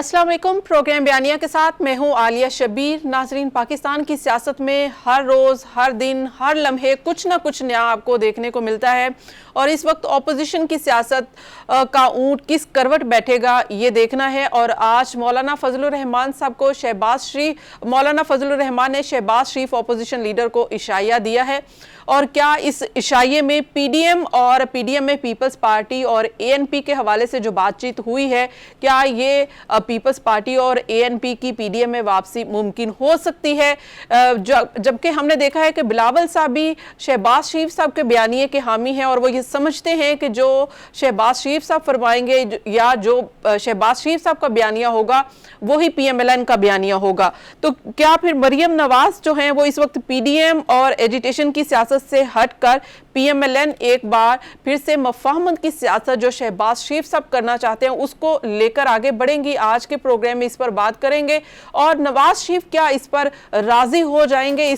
अस्सलाम वालेकुम। प्रोग्राम बयानिया के साथ मैं हूं आलिया शबीर। नाजरीन, पाकिस्तान की सियासत में हर रोज़, हर दिन, हर लम्हे कुछ ना कुछ नया आपको देखने को मिलता है और इस वक्त ऑपोजिशन की सियासत का ऊंट किस करवट बैठेगा ये देखना है। और आज मौलाना फजलुर रहमान साहब को मौलाना फजलुर रहमान ने शहबाज शरीफ ऑपोजिशन लीडर को इशाया दिया है और क्या इस इशाये में पीडीएम और पीडीएम में पीपल्स पार्टी और एएनपी के हवाले से जो बातचीत हुई है, क्या ये पीपल्स पार्टी और एएनपी की पीडीएम में वापसी मुमकिन हो सकती है? जबकि हमने देखा है कि बिलावल साहब भी शहबाज शरीफ साहब के बयानिए के हामी हैं और वो ये समझते हैं कि जो शहबाज शरीफ साहब फरमाएंगे या जो शहबाज शरीफ साहब का बयानिया होगा वही पीएमएलएन का बयानिया होगा। तो क्या फिर मरियम नवाज जो हैं वो इस वक्त पीडीएम और एजिटेशन की सियासत से हटकर पीएमएलएन एक बार फिर से मफाहमत की सियासत जो शहबाज शरीफ साहब करना चाहते हैं उसको लेकर आगे बढ़ेंगी? आज के प्रोग्राम में इस पर बात करेंगे और नवाज शरीफ क्या इस पर राजी हो जाएंगे?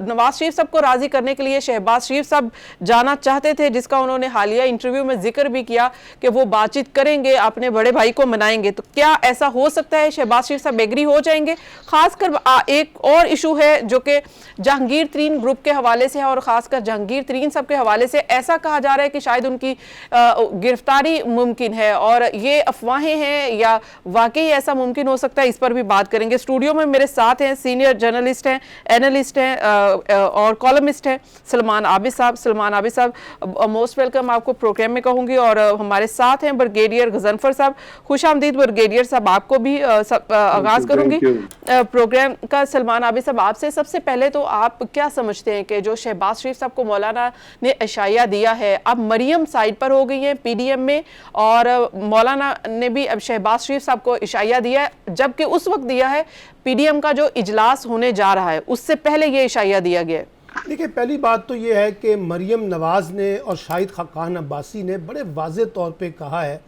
नवाज शरीफ साहब को राजी करने के लिए शहबाज शरीफ साहब जाना चाहते थे, जिसका उन्होंने हालिया इंटरव्यू में जिक्र भी किया कि वो बातचीत करेंगे, अपने बड़े भाई को मनाएंगे। तो क्या ऐसा हो सकता है? शहबाज शरीफ साहब एग्री हो जाएंगे? खासकर एक और इशू है जो कि जहांगीर तरीन ग्रुप के हवाले से है और खासकर जहांगीर तरीन साहब के हवाले से ऐसा कहा जा रहा है कि शायद उनकी गिरफ्तारी मुमकिन है और ये अफवाहें हैं या वाकई ऐसा मुमकिन हो सकता है, इस पर भी बात करेंगे। स्टूडियो में मेरे साथ हैं सीनियर जर्नलिस्ट हैं, एनालिस्ट हैं और कॉलमिस्ट हैं सलमान आबिद साहब। सलमान आबिद साहब, मोस्ट वेलकम आपको प्रोग्राम में कहूंगी। और हमारे साथ हैं ब्रिगेडियर गजनफर साहब। खुश आमदीद ब्रिगेडियर साहब, आपको भी आगाज करूंगी प्रोग्राम का। सलमान आबिद साहब, आपसे सबसे पहले तो आप क्या समझते हैं कि जो शहबाज शरीफ साहब को मौलाना ने इशाया दिया है, अब मरियम साइड पर हो गई है पीडीएम में और मौलाना ने भी अब शहबाज शरीफ साहब को इशाया दिया है, जबकि उस वक्त दिया है पीडीएम का जो इजलास होने जा रहा है उससे पहले ये इशाया दिया गया है? देखिए, पहली बात तो ये है कि मरियम नवाज ने और शाहिद खाकान अब्बासी ने बड़े वाज़ेह तौर पे कहा है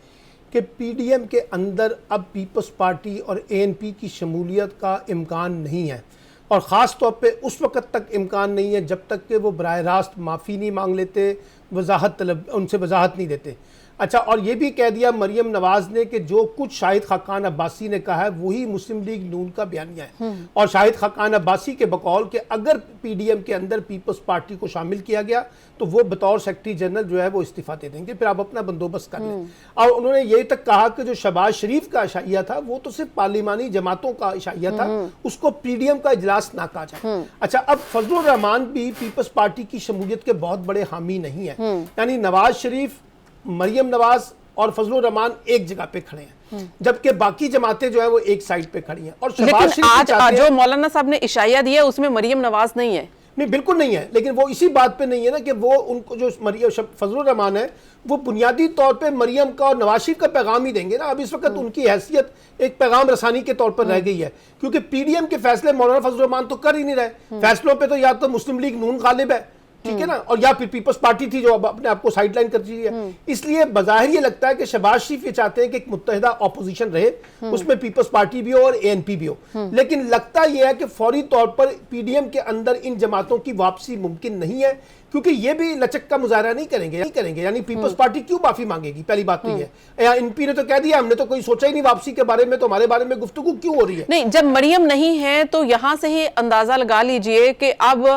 कि पीडीएम के अंदर अब पीपल्स पार्टी और एएनपी की शमूलियत का इम्कान नहीं है और ख़ास तौर पे उस वक़्त तक इम्कान नहीं है जब तक कि वो बराह रास्त माफ़ी नहीं मांग लेते, उनसे वजाहत नहीं देते। अच्छा, और ये भी कह दिया मरियम नवाज ने कि जो कुछ शाहिद खाकान अब्बासी ने कहा है वही मुस्लिम लीग नून का बयानिया है और शाहिद खाकान अब्बासी के बकौल कि अगर पीडीएम के अंदर पीपल्स पार्टी को शामिल किया गया तो वो बतौर सेक्रेटरी जनरल जो है वो इस्तीफा दे देंगे, फिर आप अपना बंदोबस्त कर लें। और उन्होंने यही तक कहा कि जो शहबाज शरीफ का इशाया था वो तो सिर्फ पार्लिमानी जमातों का इशाया था, उसको पीडीएम का इजलास ना कहा जाए। अच्छा, अब फजलुर रहमान भी पीपल्स पार्टी की शमूलियत के बहुत बड़े हामी नहीं है, यानी नवाज शरीफ, मरियम नवाज और फजलुर रहमान एक जगह पे खड़े हैं जबकि बाकी जमातें जो है वो एक साइड पे खड़ी हैं। और लेकिन आज जो मौलाना साहब ने इशाया दिया उसमें मरियम नवाज नहीं है। नहीं, बिल्कुल नहीं है, लेकिन वो इसी बात पे नहीं है ना कि वो उनको जो फजलुर रहमान है वो बुनियादी तौर पे मरियम का और नवाज शरीफ का पैगाम ही देंगे ना। अब इस वक्त उनकी हैसियत एक पैगाम रसानी के तौर पर रह गई है क्योंकि पीडीएम के फैसले मौलाना फजलुर रहमान तो कर ही नहीं रहे। फैसलों पे तो या तो मुस्लिम लीग नून गालिब है, ठीक है ना, और या फिर पीपल्स पार्टी थी जो अब अपने आपको साइडलाइन कर रही है। इसलिए बज़ाहिर ये लगता है कि शहबाज शरीफ ये चाहते हैं कि एक मुत्तहिदा ऑपोजिशन रहे, उसमें पीपल्स पार्टी भी हो और एएनपी भी हो, लेकिन लगता यह है कि फौरी तौर पर पीडीएम के अंदर इन जमातों की वापसी मुमकिन नहीं है क्योंकि ये भी लचक का मुजाहरा नहीं करेंगे। यानी पीपल्स पार्टी क्यों माफी मांगेगी? पहली बात तो ये है, एनपी ने तो कह दिया हमने तो कोई सोचा ही नहीं वापसी के बारे में, तो हमारे बारे में गुफ्तगू क्यों हो रही है? नहीं, जब मरियम नहीं है तो यहां से ही अंदाजा लगा लीजिए कि अब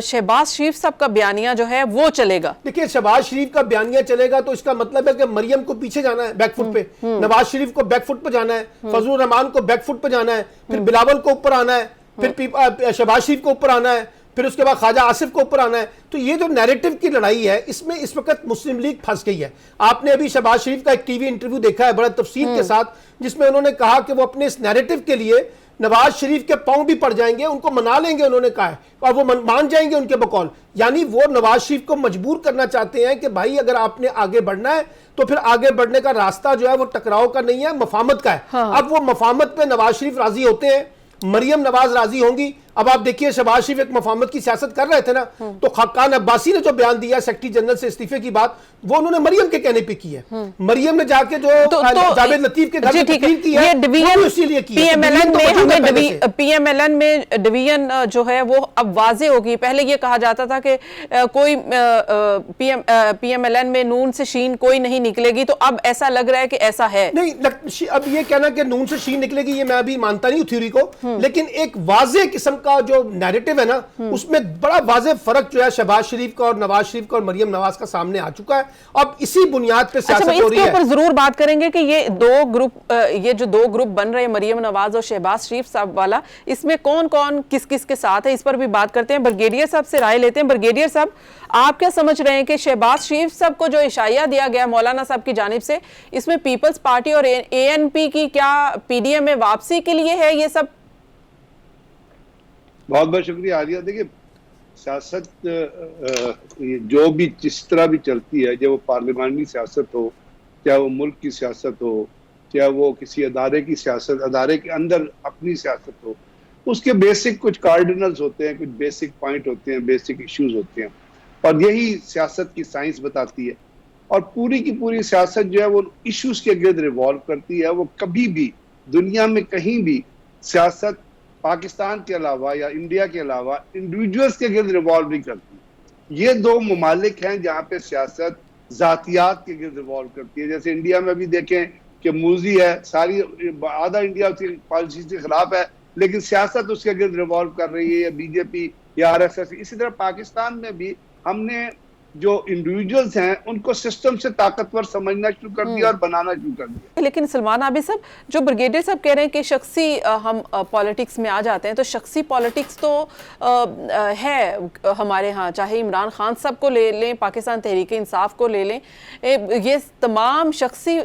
शहबाज शरीफ साहब का बयानिया जो है वो चलेगा। देखिए, शहबाज शरीफ का बयानिया चलेगा तो इसका मतलब है कि मरियम को पीछे जाना है बैकफुट पे, नवाज शरीफ को बैकफुट पे जाना है, फजलुर रहमान को बैकफुट पे जाना है, फिर बिलावल को ऊपर आना है, फिर शहबाज शरीफ को ऊपर आना है, फिर उसके बाद ख्वाजा आसिफ को ऊपर आना है। तो ये जो नैरेटिव की लड़ाई है इसमें इस वक्त मुस्लिम लीग फंस गई है। आपने अभी शहबाज शरीफ का एक टीवी इंटरव्यू देखा है बड़ा तफसील के साथ, जिसमें उन्होंने कहा कि वो अपने इस नैरेटिव के लिए नवाज शरीफ के पांव भी पड़ जाएंगे, उनको मना लेंगे, उन्होंने कहा है, और वो मान जाएंगे उनके बकौल। यानी वो नवाज शरीफ को मजबूर करना चाहते हैं कि भाई अगर आपने आगे बढ़ना है तो फिर आगे बढ़ने का रास्ता जो है वो टकराव का नहीं है, मफाहमत का है। अब वो मफाहमत पे नवाज शरीफ राजी होते हैं, मरियम नवाज राजी होंगी, अब आप देखिए शहबाज शरीफ एक मफाहमत की सियासत कर रहे थे ना, तो खाकान अब्बासी ने जो बयान दिया सेक्रेटरी जनरल से इस्तीफे की बात, वो उन्होंने मरियम के कहने पे की है। मरियम ने जाके जो जावेद लतीफ के घर में तकरीर की है, वो इसीलिए की है। पीएमएलएन में डिवीजन जो है वो अब वाजे होगी। पहले ये कहा जाता था कि कोई पीएमएलएन में नून से शीन कोई नहीं निकलेगी, तो अब ऐसा लग रहा है कि ऐसा है नहीं। अब ये कहना कि नून से शीन निकलेगी, ये मैं अभी मानता नहीं हूं थ्योरी को, लेकिन एक वाजे किस्म का जो नैरेटिव है ना, उसमें बड़ा वाजे फर्क जो है शहबाज शरीफ का और नवाज शरीफ का और मरियम नवाज का सामने आ चुका है। अब इसी बुनियाद पे सियासत हो रही है। इसके ऊपर जरूर बात करेंगे कि ये जो दो ग्रुप बन रहे हैं, मरियम नवाज और शहबाज शरीफ साहब वाला, इसमें कौन कौन किस किस के साथ है, इस पर भी बात करते हैं। ब्रिगेडियर साहब से राय लेते हैं। ब्रिगेडियर साहब, आप क्या समझ रहे हैं कि शहबाज शरीफ साहब को जो इशाया दिया गया मौलाना साहब की जानिब से, इसमें पीपल्स पार्टी और एएनपी की क्या पीडीएम में वापसी के लिए है ये सब? बहुत बहुत शुक्रिया आलिया। देखिए, सियासत जो भी जिस तरह भी चलती है, चाहे वो पार्लियामानी सियासत हो, चाहे वो मुल्क की सियासत हो, चाहे वो किसी अदारे की सियासत, अदारे के अंदर अपनी सियासत हो, उसके बेसिक कुछ कार्डिनल्स होते हैं, कुछ बेसिक पॉइंट होते हैं, बेसिक इश्यूज होते हैं, और यही सियासत की साइंस बताती है। और पूरी की पूरी सियासत जो है वो इश्यूज के गिर्द रिवॉल्व करती है। वो कभी भी दुनिया में कहीं भी सियासत पाकिस्तान के अलावा या इंडिया के अलावा इंडिविजुअल्स के गिर्द रिवॉल्व नहीं करती। ये दो ममालिक हैं जहाँ पे सियासत जातियात के गिर्द रिवॉल्व करती है। जैसे इंडिया में भी देखें कि मूजी है, सारी आधा इंडिया उसकी पॉलिसी के खिलाफ है, लेकिन सियासत उसके गिर्द रिवॉल्व कर रही है, या बीजेपी या आरएसएस। इसी तरह पाकिस्तान में भी हमने जो इंडिविजुअल्स हैं उनको सिस्टम से ताकतवर समझना शुरू कर दिया और बनाना शुरू कर दिया। लेकिन सलमान आबिद साहब, जो ब्रिगेडियर साहब कह रहे हैं कि शख्सी हम पॉलिटिक्स में आ जाते हैं, तो शख्सी पॉलिटिक्स तो है हमारे यहाँ, चाहे इमरान खान साहब को ले लें, पाकिस्तान तहरीक इंसाफ को ले लें, ये तमाम शख्सी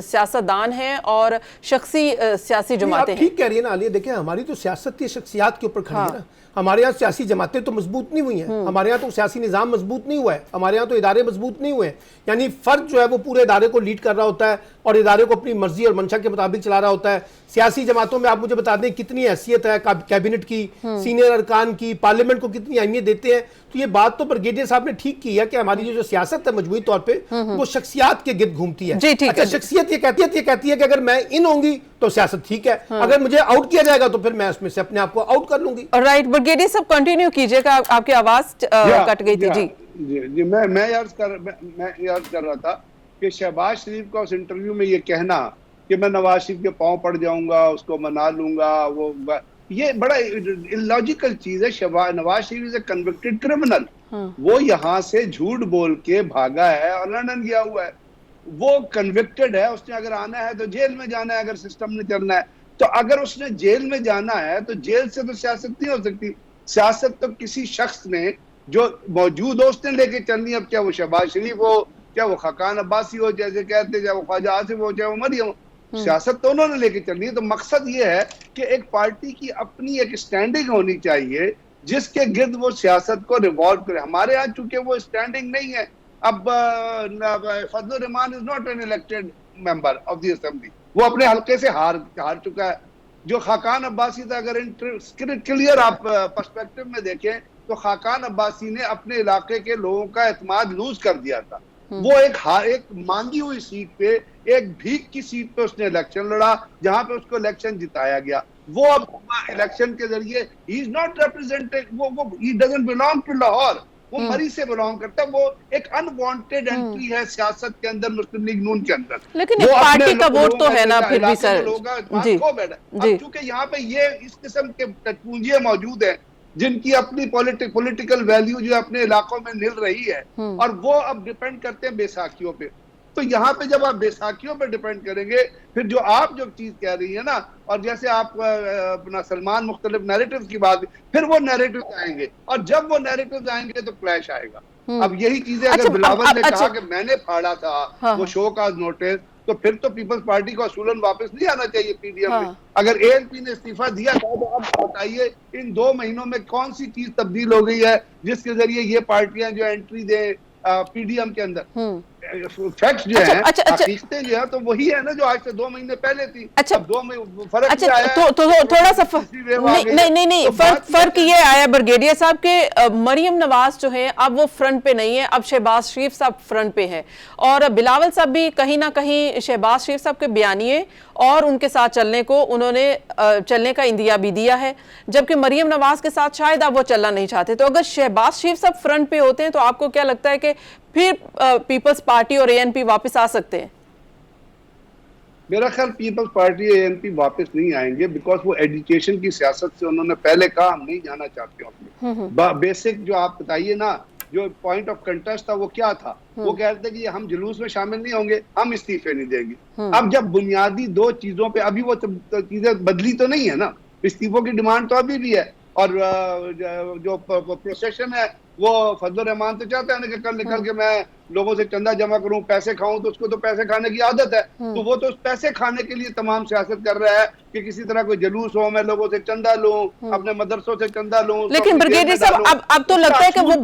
सियासतदान हैं और शख्सी सियासी जमातें हैं। ठीक कह रही है ना आलिया। देखें, हमारी तो सियासत की शख्सियात के ऊपर खड़ी है ना। हमारे यहाँ सियासी जमातें तो मजबूत नहीं हुई हैं, हमारे यहाँ तो सियासी निज़ाम मजबूत नहीं हुआ है, हमारे यहाँ तो इदारे मजबूत नहीं हुए हैं। यानी फर्द जो है वो पूरे इदारे को लीड कर रहा होता है और इदारे को अपनी मर्जी और मंशा के मुताबिक चला रहा होता है। सियासी जमातों में आप मुझे बता दें कितनी हैसियत है कैबिनेट की, सीनियर अरकान की, पार्लियामेंट को कितनी अहमियत देते हैं। तो ये बात तो ब्रिगेडियर साहब ने ठीक की है कि हमारी जो सियासत है मजबूरी तौर पे वो शख्सियात के गिर्द घूमती है। अच्छा, शख्सियत ये कहती है कि अगर मैं इन होंगी तो सियासत ठीक है, अगर मुझे आउट किया जाएगा तो फिर मैं उसमें से अपने आप को आउट कर लूंगी। राइट, ब्रिगेडियर साहब कंटिन्यू कीजिएगा, आपकी आवाज कट गई थी। जी, मैं याद कर रहा था कि शहबाज शरीफ का उस इंटरव्यू में ये कहना कि मैं नवाज शरीफ के पांव पड़ जाऊंगा, उसको मना लूंगा, ये बड़ा इलॉजिकल चीज है। Nawaz Sharif is a convicted criminal. वो यहाँ से झूठ बोल के भागा है और लंदन गया हुआ है। वो कन्विक्टेड है, उसने अगर आना है तो जेल में जाना है, अगर सिस्टम ने चलना है तो। अगर उसने जेल में जाना है तो जेल से तो सियासत नहीं हो सकती। सियासत तो किसी शख्स ने जो मौजूद हो उसने लेके चलनी। अब क्या वो शहबाज शरीफ हो, क्या वो खाकान अब्बासी हो जैसे कहते, चाहे वो ख्वाजा आसिफ हो, चाहे वो मरियम हो, सियासत तो उन्होंने लेके चलनी है। तो मकसद ये है कि एक पार्टी की अपनी एक स्टैंडिंग होनी चाहिए जिसके गिर्द वो सियासत को रिवॉल्व करे। हमारे यहाँ चूंकि वो स्टैंडिंग नहीं है, अब Fazlur Rahman is not an elected member of the assembly, वो अपने हल्के से हार चुका है। जो खाकान अब्बासी था, अगर क्लियर आप पर्सपेक्टिव में देखें तो खाकान अब्बासी ने अपने इलाके के लोगों का एतमाद लूज कर दिया था। वो एक मांगी हुई सीट पे, एक भीख की सीट पे उसने इलेक्शन लड़ा, जहां पे उसको इलेक्शन जिताया गया। वो अब इलेक्शन के जरिए ही इज नॉट रिप्रेजेंटेड, वो ही डजंट बिलोंग टू लाहौर, वो मरी से बिलोंग करता है। वो एक अनवांटेड एंट्री है सियासत के अंदर, मुस्लिम लीग नून के अंदर। लेकिन एक पार्टी का वोट तो है ना फिर भी सर जी। क्योंकि यहाँ पे ये इस किस्म के टचपूंजियां मौजूद है जिनकी अपनी पॉलिटिकल वैल्यू जो अपने इलाकों में मिल रही है, और वो अब डिपेंड करते हैं बैसाखियों पे। तो यहाँ पे जब आप बैसाखियों पे डिपेंड करेंगे, फिर जो आप जो चीज कह रही है ना, और जैसे आप अपना सलमान मुख्तलिफ नैरेटिव्स की बात, फिर वो नैरेटिव्स आएंगे, और जब वो नैरेटिव्स आएंगे तो क्लैश आएगा। अब यही चीजें अगर बिलावल ने कहा कि मैंने फाड़ा था वो शो का नोटिस, तो फिर तो पीपल्स पार्टी को असूलन वापस नहीं आना चाहिए पीडीएम में। अगर एएनपी ने इस्तीफा दिया था तो अब बताइए इन 2 महीनों में कौन सी चीज तब्दील हो गई है जिसके जरिए ये पार्टियां जो एंट्री दे पीडीएम के अंदर। फैक्ट्स जो हैं, हकीकतें जो है तो वही है ना जो आज से 2 महीने पहले थी। अच्छा, अब 2 महीने फर्क अच्छा, आया थोड़ा सा नहीं, फर्क ये आया ब्रिगेडियर साहब के मरियम नवाज जो है अब वो फ्रंट पे नहीं है, अब शहबाज शरीफ साहब फ्रंट पे है, और बिलावल साहब भी कहीं ना कहीं शहबाज शरीफ साहब के बयानिए और उनके साथ चलने को उन्होंने चलने का इंदिया भी दिया है, जबकि मरियम नवाज के साथ शायद अब वो चलना नहीं चाहते। तो अगर शहबाज शरीफ साहब फ्रंट पे होते हैं तो आपको क्या लगता है कि फिर पीपल्स पार्टी और एएनपी वापस आ सकते हैं? मेरा ख्याल पीपल्स पार्टी एएनपी वापस नहीं आएंगे, बिकॉज वो एजुकेशन की सियासत से उन्होंने पहले कहा हम नहीं जाना चाहते अपने बेसिक जो आप बताइए ना, जो पॉइंट ऑफ कंटेस्ट था वो क्या था, वो कह रहे थे कि हम जुलूस में शामिल नहीं होंगे, हम इस्तीफे नहीं देंगे। अब जब बुनियादी 2 चीजों पे अभी वो चीजें बदली तो नहीं है ना, इस्तीफों की डिमांड तो अभी भी है, और जो प्रोसेशन है वो फजल रहमान तो चाहता है ना कि कल निकल के मैं लोगों से चंदा जमा करूं, पैसे खाऊं, तो उसको तो पैसे खाने की आदत है, तो वो तो उस पैसे खाने के लिए तमाम सियासत कर रहा है कि किसी तरह कोई जुलूस हो, मैं लोगों से चंदा लूं, अपने मदरसों से चंदा लूं। लेकिन ब्रिगेडियर साहब अब तो लगता है कि वो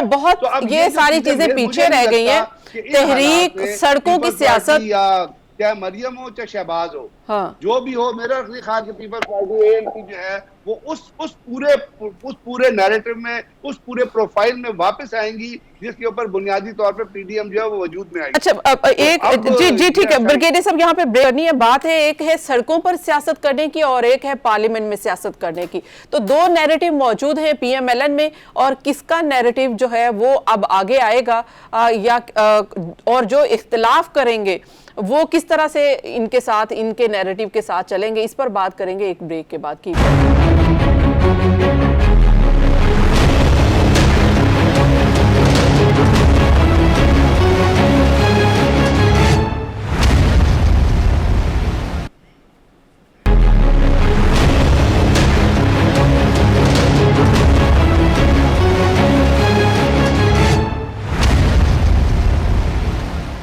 बहुत ये सारी चीजें पीछे रह गई हैं, तहरीक, सड़कों की सियासत, चाहे मरियम हो चाहे शहबाज हो, हाँ। जो भी हो, मेरा ख्याल कि पीपल्स पार्टी एएनपी जो है वो उस पूरे नैरेटिव में, उस पूरे प्रोफाइल में वापस आएंगी जिसके ऊपर बुनियादी तौर पे पीडीएम जो है वो वजूद में आएगी। अच्छा, एक जी ठीक है ब्रिगेडियर साहब, यहाँ पे करनी है बात है, एक है सड़कों पर सियासत करने की और एक है पार्लियामेंट में सियासत करने की, तो 2 नैरेटिव मौजूद हैं पीएमएलएन में, और किसका नैरेटिव जो है वो अब आगे आएगा या और जो इख्तिलाफ करेंगे वो किस तरह से इनके साथ, इनके नैरेटिव के साथ चलेंगे, इस पर बात करेंगे एक ब्रेक के बाद की।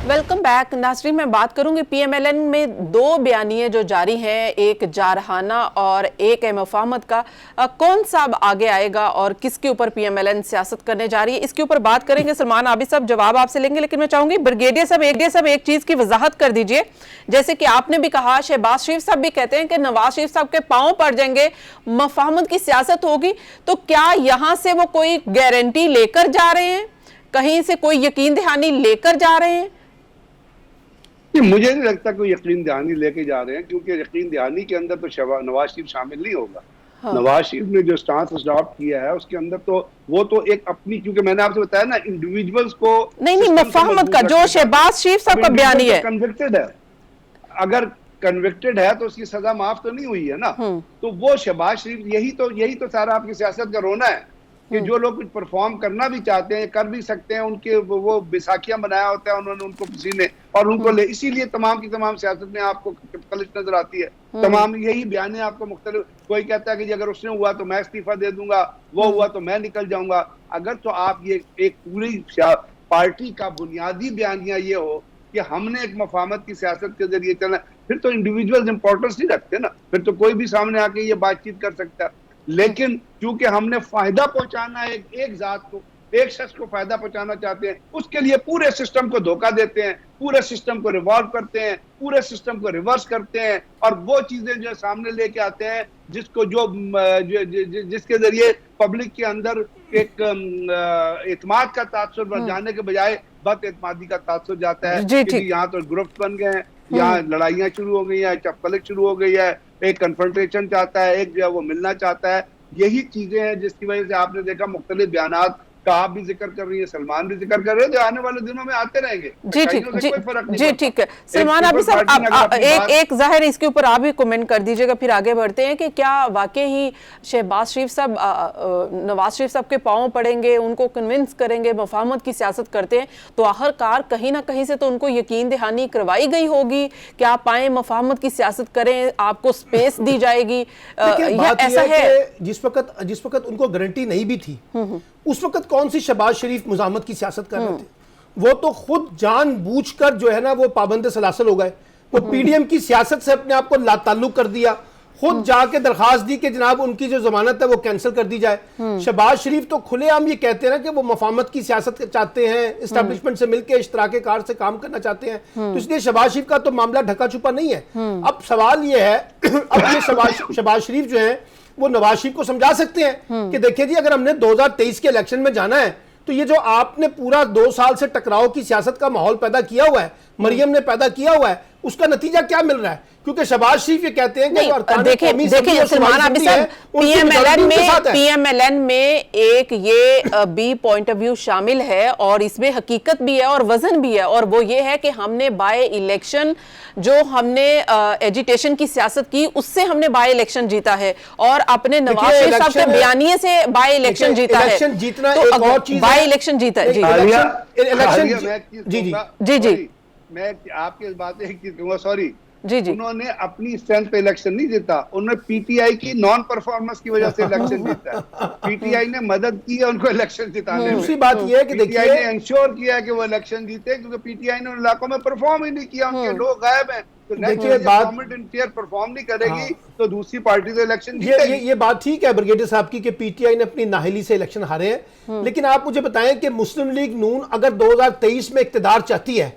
वेलकम बैक नाज़रीन, मैं बात करूंगी पीएमएलएन में 2 बयानिए जो जारी हैं, एक जारहाना और एक है मुफाहमत का, कौन सा अब आगे आएगा और किसके ऊपर पीएमएलएन सियासत करने जा रही है, इसके ऊपर बात करेंगे। सलमान आबिद साहब जवाब आपसे लेंगे, लेकिन मैं चाहूंगी ब्रिगेडियर साहब एक चीज की वजाहत कर दीजिए। जैसे कि आपने भी कहा, शहबाज शरीफ साहब भी कहते हैं कि नवाज शरीफ साहब के पांव पड़ जाएंगे, मुफाहमत की सियासत होगी, तो क्या यहां से वो कोई गारंटी लेकर जा रहे हैं, कहीं से कोई यकीन दहानी लेकर जा रहे हैं? मुझे नहीं लगता कोई यकीन दहानी लेके जा रहे हैं, क्योंकि यकीन दहानी के अंदर तो नवाज शरीफ शामिल नहीं होगा। हाँ। नवाज शरीफ ने जो स्टांस अडॉप्ट किया है उसके अंदर तो वो तो एक अपनी, क्योंकि मैंने आपसे बताया ना, इंडिविजुअल्स को नहीं मुफाहमत का जो शहबाज शरीफ साहब का बयान है, कन्विक्टेड है, अगर कन्विक्टेड है तो उसकी सजा माफ तो नहीं हुई है ना, तो वो शहबाज शरीफ, यही तो सारा आपकी सियासत का रोना है कि जो लोग कुछ परफॉर्म करना भी चाहते हैं, कर भी सकते हैं, उनके वो बैसाखियां बनाया होता है उन्होंने, उनको किसी ने, और उनको ले, इसीलिए तमाम की तमाम सियासत में आपको कलिश नजर आती है। तमाम यही बयान है आपको मुख्तलिफ, कोई कहता है कि अगर उसने हुआ तो मैं इस्तीफा दे दूंगा, वो हुआ तो मैं निकल जाऊंगा। अगर तो आप ये एक पूरी पार्टी का बुनियादी बयानिया ये हो कि हमने एक मुफाहमत की सियासत के जरिए चलना, फिर तो इंडिविजुअल्स इंपॉर्टेंस नहीं रखते ना, फिर तो कोई भी सामने आके ये बातचीत कर सकता है। लेकिन क्योंकि हमने फायदा पहुंचाना है एक जात को, एक शख्स को फायदा पहुंचाना चाहते हैं, उसके लिए पूरे सिस्टम को धोखा देते हैं, पूरे सिस्टम को रिवॉल्व करते हैं, पूरे सिस्टम को रिवर्स करते हैं, और वो चीजें जो सामने लेके आते हैं जिसको जिसके जरिए पब्लिक के अंदर एक एतमाद का तासुर बढ़ जाने के बजाय बदएतमादी का तासुर जाता है कि यहाँ तो ग्रुप बन गए हैं, यहाँ लड़ाइयाँ शुरू हो गई है, चपकलिश शुरू हो गई है, एक कन्फ्रंटेशन चाहता है, एक जो है वो मिलना चाहता है। यही चीजें हैं जिसकी वजह से आपने देखा मुख्तलिफ बयानात का आप भी जिक्र कर रही है, सलमान भी जिक्र कर रहे हैं, जो आने वाले दिनों में आते रहेंगे। जी ठीक है सलमान, आप सब एक जाहिर इसके ऊपर आप भी कमेंट कर दीजिएगा, फिर आगे बढ़ते हैं कि क्या वाकई ही शहबाज शरीफ साहब नवाज शरीफ साहब के पांव पड़ेंगे, उनको कन्विंस करेंगे, मुफाहमत की सियासत करते हैं, तो आखिरकार कहीं ना कहीं से तो उनको यकीन दहानी करवाई गई होगी कि आप आए, मुफाहमत की सियासत करें, आपको स्पेस दी जाएगी, या ऐसा है? जिस वक्त उनको गारंटी नहीं भी थी, उस वक्त कौन सी शहबाज शरीफ मुजामत की सियासत कर रहे थे? वो तो खुद जानबूझकर जो है ना वो पाबंद सलासल हो गए, वो पीडीएम की सियासत से अपने आप को लाताल्लुक कर दिया, खुद जाके दरखास्त दी कि जनाब उनकी जो जमानत है वो कैंसिल कर दी जाए। शहबाज शरीफ तो खुलेआम ये कहते हैं ना कि वो मफाहमत की सियासत चाहते हैं, इस्टेब्लिशमेंट से मिलकर इश्तराके कार से काम करना चाहते हैं, तो इसलिए शहबाज शरीफ का तो मामला ढका छुपा नहीं है। अब सवाल ये है अब ये शहबाज शरीफ जो है वो नवाज शरीफ को समझा सकते हैं कि देखिए जी, अगर हमने 2023 के इलेक्शन में जाना है तो ये जो आपने पूरा 2 साल से टकराव की सियासत का माहौल पैदा किया हुआ है, मरियम ने पैदा किया हुआ है, उसका नतीजा क्या मिल रहा है? क्योंकि शहबाज शरीफ ये कहते हैं कि देखिए सलमान आबिद साहब, पीएमएलएन में एक ये बी पॉइंट ऑफ व्यू शामिल है और इसमें हकीकत भी है और वजन भी है, और वो ये है कि हमने बाय इलेक्शन जो हमने एजिटेशन की सियासत की उससे हमने बाय इलेक्शन जीता है और अपने नवाज शरीफ साहब के बयानिए से बाय इलेक्शन जीता है। इलेक्शन जीतना एक और चीज है, बाय इलेक्शन जीता है। जी मैं आपकी इस बात में एक चीज कहूंगा, सॉरी जी, उन्होंने अपनी स्ट्रेंथ पे इलेक्शन नहीं जीता, उन्होंने पीटीआई की नॉन परफॉर्मेंस की वजह से इलेक्शन जीता है। पीटीआई ने मदद की है उनको इलेक्शन जिताने में। दूसरी बात यह है कि पीटीआई ने इंश्योर किया है कि वो इलेक्शन जीते, क्योंकि पीटीआई ने उन इलाकों में परफॉर्म ही नहीं किया, उनके लोग गायब हैं। तो देखिए गवर्नमेंट इंटीरियर परफॉर्म नहीं करेगी तो दूसरी पार्टी से इलेक्शन जीतेगी। ये बात ठीक है ब्रिगेडियर साहब की कि पीटीआई ने अपनी नाहली से इलेक्शन हारे हैं, लेकिन आप मुझे बताएं कि मुस्लिम लीग नून अगर 2023 में इक्तिदार चाहती है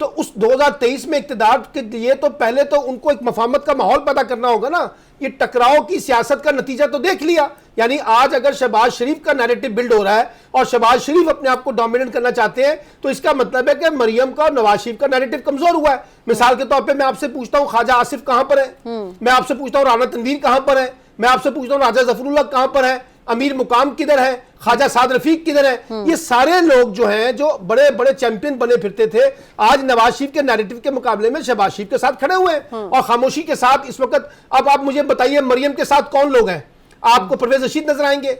तो उस 2023 में इक्तिदार के लिए तो पहले तो उनको एक मफाहमत का माहौल पैदा करना होगा ना। ये टकराव की सियासत का नतीजा तो देख लिया, यानी आज अगर शहबाज शरीफ का नैरेटिव बिल्ड हो रहा है और शहबाज शरीफ अपने आप को डोमिनेट करना चाहते हैं तो इसका मतलब है कि मरियम का और नवाज शरीफ का नैरेटिव कमजोर हुआ है। मिसाल के तौर पे मैं आपसे पूछता हूं ख्वाजा आसिफ कहां पर है, मैं आपसे पूछता हूं राना तनवीर कहां पर है, मैं आपसे पूछता हूं राजा जफरुल्लाह कहां पर है, अमीर मुकाम किधर है, ख्वाजा साद रफीक किधर है। ये सारे लोग जो हैं जो बड़े बड़े चैंपियन बने फिरते थे, आज नवाज शरीफ के नैरेटिव के मुकाबले में शहबाज शरीफ के साथ खड़े हुए हैं और खामोशी के साथ इस वक्त। अब आप मुझे बताइए मरियम के साथ कौन लोग हैं? आपको परवेज रशीद नजर आएंगे,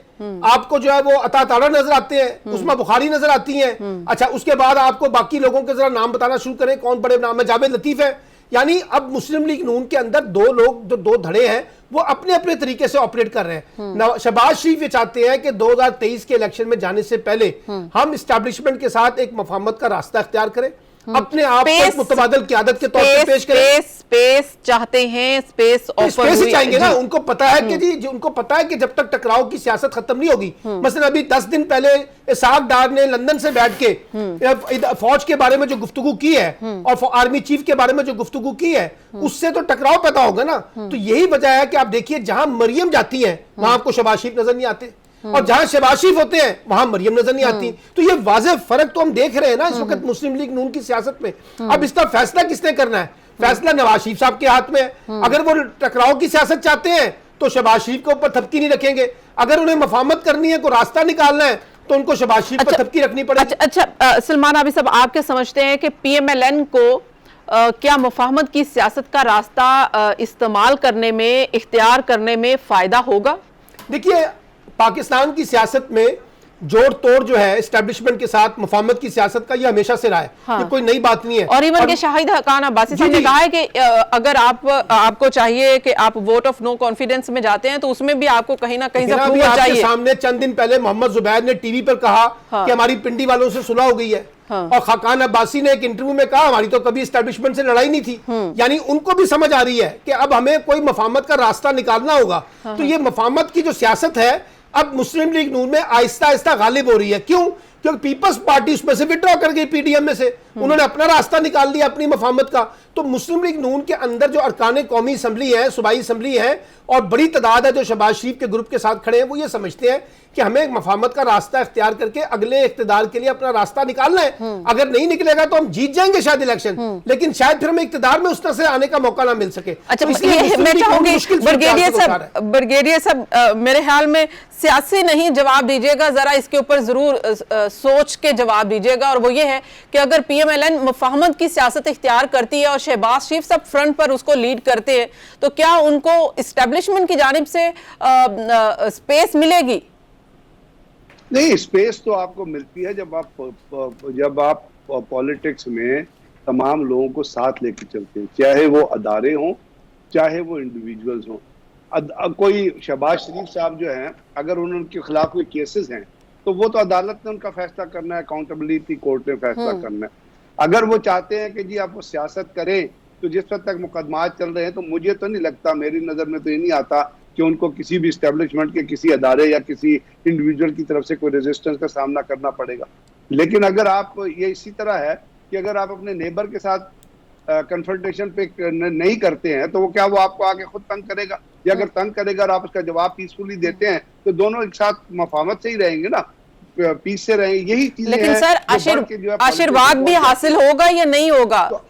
आपको जो है वो अता तारा नजर आते हैं, उस्मा बुखारी नजर आती हैं। अच्छा, उसके बाद आपको बाकी लोगों के जरा नाम बताना शुरू करें, कौन बड़े नाम है? जावेद लतीफ है। यानी अब मुस्लिम लीग नून के अंदर दो लोग जो दो धड़े हैं वो अपने अपने तरीके से ऑपरेट कर रहे हैं। शहबाज शरीफ ये चाहते हैं कि 2023 के इलेक्शन में जाने से पहले हम एस्टैब्लिशमेंट के साथ एक मफाहमत का रास्ता इख्तियार करें, अपने आप को मुतबादल क़यादत के तौर पे पेश करें। स्पेस चाहते हैं, स्पेस चाहेंगे ना। उनको पता है कि जी उनको पता है कि जब तक टकराव की सियासत खत्म नहीं होगी, मसलन अभी 10 दिन पहले इसाक डार ने लंदन से बैठ के फौज के बारे में जो गुफ्तगू की है और आर्मी चीफ के बारे में जो गुफ्तगू की है उससे तो टकराव पैदा होगा ना। तो यही वजह है कि आप देखिए जहां मरियम जाती है वहां आपको शहबाज शरीफ नजर नहीं आते और जहां शहबाज शरीफ होते हैं वहां मरियम नजर नहीं आती। तो ये वाज़ेह फर्क तो हम देख रहे हैं ना इस वक्त मुस्लिम लीग नून की सियासत में। अब इसका फैसला किसने करना है? फैसला नवाज शरीफ साहब के हाथ में है। अगर वो टकराव की सियासत चाहते हैं तो शहबाज शरीफ के ऊपर थपकी नहीं रखेंगे, अगर उन्हें मफाहमत करनी है, कोई रास्ता निकालना है तो उनको शहबाज शरीफ पर थपकी रखनी पड़ेगी। अच्छा सलमान आबिद साहब, आप क्या समझते हैं कि पीएमएलएन को क्या मुफाहमत की सियासत का रास्ता इस्तेमाल करने में, इख्तियार करने में फायदा होगा? देखिए, पाकिस्तान की सियासत में जोड़ तोड़ जो है एस्टैब्लिशमेंट के साथ मुफाहमत की सियासत का ये हमेशा से रहा है। हाँ। ये कोई नई बात नहीं है। और इवन के शाहिद हकान अब्बासी साहब ने कहा है कि अगर आपको चाहिए कि आप वोट ऑफ नो कॉन्फिडेंस में जाते हैं तो उसमें भी आपको कहीं ना कहीं से अप्रूवल चाहिए। सामने चंद दिन पहले मोहम्मद जुबैर ने टीवी पर कहा कि हमारी पिंडी वालों से सुलह हो गई है। हाँ। और खाकान अब्बासी ने एक इंटरव्यू में कहा हमारी तो कभी एस्टैब्लिशमेंट से लड़ाई नहीं थी। यानी उनको भी समझ आ रही है कि अब हमें कोई मुफाहमत का रास्ता निकालना होगा। तो ये मुफाहमत की जो सियासत है अब मुस्लिम लीग नून में आहिस्ता आहिस्ता गालिब हो रही है। क्यों? क्योंकि पीपल्स पार्टी उसमें से विड्रॉ कर गई पीडीएम में से, उन्होंने अपना रास्ता निकाल लिया अपनी मुफाहमत का। तो मुस्लिम लीग नून के अंदर जो अरकान कौमी असम्बली है, सूबाई असम्बली है और बड़ी तादाद है जो शहबाज शरीफ के ग्रुप के साथ खड़े हैं, वो ये समझते हैं कि हमें एक मुफाहमत का रास्ता इख्तियार करके अगले इख्तिदार के लिए अपना रास्ता निकालना है। अगर नहीं निकलेगा तो हम जीत जाएंगे शायद इलेक्शन, लेकिन शायद फिर हमें इख्तिदार में उस तरह से आने का मौका ना मिल सके। अच्छा, मैं चाहूंगी ब्रिगेडियर साहब मेरे ख्याल में सियासी नहीं जवाब दीजिएगा, जरा इसके ऊपर जरूर सोच के जवाब दीजिएगा, और वो ये है कि अगर पीएमएलएन मुफाहमत की सियासत इख्तियार करती है और शहबाज शरीफ सब फ्रंट पर उसको लीड करते हैं तो क्या उनको इस्टेब्लिशमेंट की जानिब से स्पेस मिलेगी? नहीं, स्पेस तो आपको मिलती है जब आप पॉलिटिक्स में तमाम लोगों को साथ लेकर चलते हैं, चाहे वो अदारे हों चाहे वो इंडिविजुअल्स हों। कोई शहबाज शरीफ साहब जो हैं, अगर उनके खिलाफ कोई केसेस हैं तो वो तो अदालत ने उनका फैसला करना है, अकाउंटेबिलिटी कोर्ट ने फैसला करना है। अगर वो चाहते हैं कि जी आप वो सियासत करें तो जिस हद तक मुकदमात चल रहे हैं, तो मुझे तो नहीं लगता, मेरी नज़र में तो ये नहीं आता कि उनको किसी भी इस्टेब्लिशमेंट के किसी अदारे या किसी इंडिविजुअल की तरफ से कोई रेजिस्टेंस का सामना करना पड़ेगा। लेकिन अगर आप ये इसी तरह है कि अगर आप अपने नेबर के साथ कन्फ्रंटेशन पे नहीं करते हैं, तो वो क्या वो आपको आगे खुद तंग करेगा, या अगर तंग करेगा और आप उसका जवाब पीसफुली देते हैं, तो दोनों एक साथ मफाहमत से ही रहेंगे ना, पीस से रहेंगे। यही चीजें लेकिन सर आशीर्वाद भी हासिल होगा या नहीं होगा? तो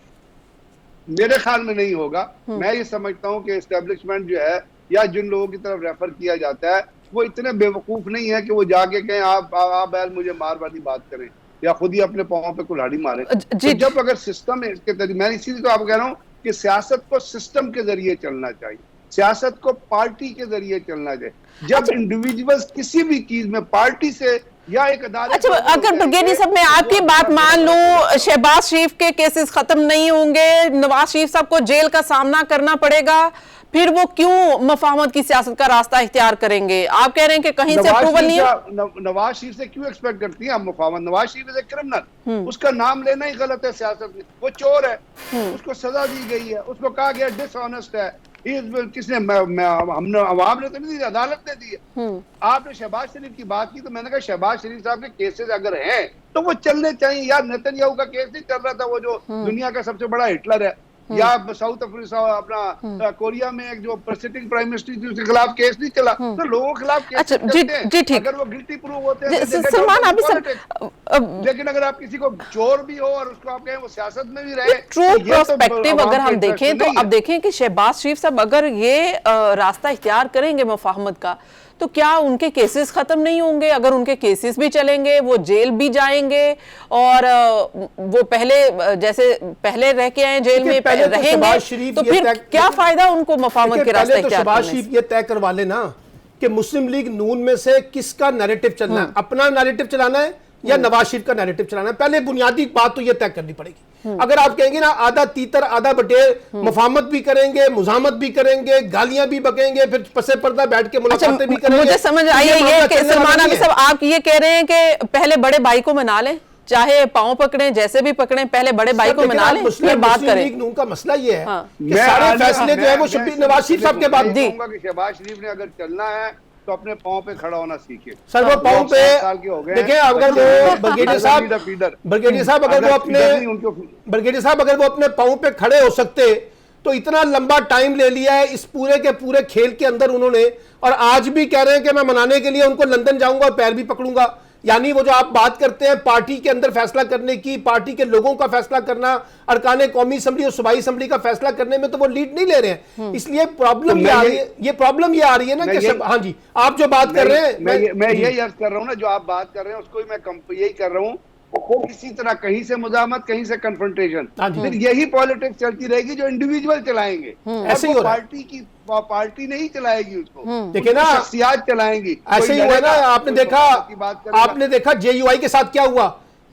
मेरे ख्याल में नहीं होगा। मैं ये समझता हूँ कि एस्टेब्लिशमेंट जो है या जिन लोगों की तरफ रेफर किया जाता है, वो इतने बेवकूफ नहीं है कि वो जाके कहें आप बैल मुझे मार वाली बात करें या खुद ही अपने पांव पे कुल्हाड़ी मारे। तो जब अगर सिस्टम है इसके तरीके, मैं इसीलिए तो आपको कह रहा हूँ कि सियासत को सिस्टम के जरिए चलना चाहिए, सियासत को पार्टी के जरिए चलना चाहिए। जब इंडिविजुअल्स किसी भी चीज में पार्टी से या एक अदालत, अच्छा, अगर ब्रिगेडियर साहब मैं आपकी बात मान लूं, शहबाज शरीफ के केसेस खत्म नहीं होंगे, नवाज शरीफ साहब को जेल का सामना करना पड़ेगा, फिर वो क्यों मफाहमत की सियासत का रास्ता इख्तियार करेंगे? आप कह रहे हैं कि कहीं से अप्रूवल नहीं है। नवाज शरीफ से क्यों एक्सपेक्ट करती हैं आप मफाहमत? Nawaz Sharif is a criminal, उसका नाम लेना ही गलत है सियासत में। वो चोर है, उसको सजा दी गई है, उसको कहा गया डिसऑनेस्ट है। किसने? हमने, अवाम ने तो नहीं दी, अदालत ने दी है। आपने शहबाज शरीफ की बात की, तो मैंने कहा शहबाज शरीफ साहब के केसेस अगर हैं तो वो चलने चाहिए यार। नेतन्याहू का केस नहीं चल रहा था, वो जो दुनिया का सबसे बड़ा हिटलर है, या साउथ अफ्रीका अपना कोरिया में एक जो प्रेसिडिंग प्राइम मिनिस्टर थी, उसके खिलाफ केस नहीं चला। तो लोगों के खिलाफ केस चलते हैं, अगर वो गिल्टी प्रूव होते हैं। लेकिन अगर आप किसी को चोर भी हो और उसको आप कहें वो सियासत में भी रहे, ट्रू पर्सपेक्टिव अगर हम देखें तो अब देखें कि शहबाज शरीफ साहब अगर ये रास्ता इख्तियार करेंगे मुफाहमत का, तो क्या उनके केसेस खत्म नहीं होंगे? अगर उनके केसेस भी चलेंगे, वो जेल भी जाएंगे, और वो पहले जैसे पहले रह के आए जेल में रहेंगे, तो फिर क्या फायदा उनको मुफाहमत के रास्ते इख्तियार करने से? शहबाज शरीफ ये तय करवा लेना कि मुस्लिम लीग नून में से किसका नैरेटिव चलना है, अपना नैरेटिव चलाना है या नवाज शरीफ का नैरेटिव चलाना है। पहले बुनियादी बात तो ये तय करनी पड़ेगी। अगर आप कहेंगे ना आधा तीतर आधा बटेर, मुफाहमत भी करेंगे, मुजामत भी करेंगे, गालियां भी बकेंगे, फिर पसे पर्दा बैठ के मुलाकातें भी करेंगे। मुझे समझ आई है ये कि सलमान अभी साहब आप ये कह रहे हैं कि पहले बड़े भाई को मना लें, चाहे पांव पकड़े, जैसे भी पकड़े, पहले बड़े भाई को मना लें, फिर बात करें। लीग नून का मसला ये है कि सारे फैसले जो है वो नवाज शरीफ साहब के बाद दी। शहबाज शरीफ ने अगर चलना है तो अपने पांव पे खड़ा होना सीखे। सर वो पांव पे देखिए, अगर वो ब्रिगेडियर साहब अगर वो अपने पांव पे खड़े हो सकते तो इतना लंबा टाइम ले लिया है इस पूरे के पूरे खेल के अंदर उन्होंने, और आज भी कह रहे हैं कि मैं मनाने के लिए उनको लंदन जाऊंगा और पैर भी पकड़ूंगा। यानी वो जो आप बात करते हैं पार्टी के अंदर फैसला करने की, पार्टी के लोगों का फैसला करना, अरकाने कौमी असम्बली और सूबाई असम्बली का फैसला करने में तो वो लीड नहीं ले रहे हैं। इसलिए प्रॉब्लम ये आ रही है, ये प्रॉब्लम ये आ रही है ना कि हाँ जी आप जो बात कर रहे हैं, मैं यही अर्ज कर रहा हूँ ना, जो आप बात कर रहे हैं उसको ही मैं यही कर रहा हूँ। वो किसी तरह कहीं से मुजामत, कहीं से कन्फ्रंटेशन, फिर यही पॉलिटिक्स चलती रहेगी जो इंडिविजुअल चलाएंगे। ऐसे ही पार्टी नहीं चलाएगी उसको, देखिए ना शख्सियत चलाएंगी। ऐसे ही हुआ ना, आपने देखा जेयूआई के साथ क्या हुआ।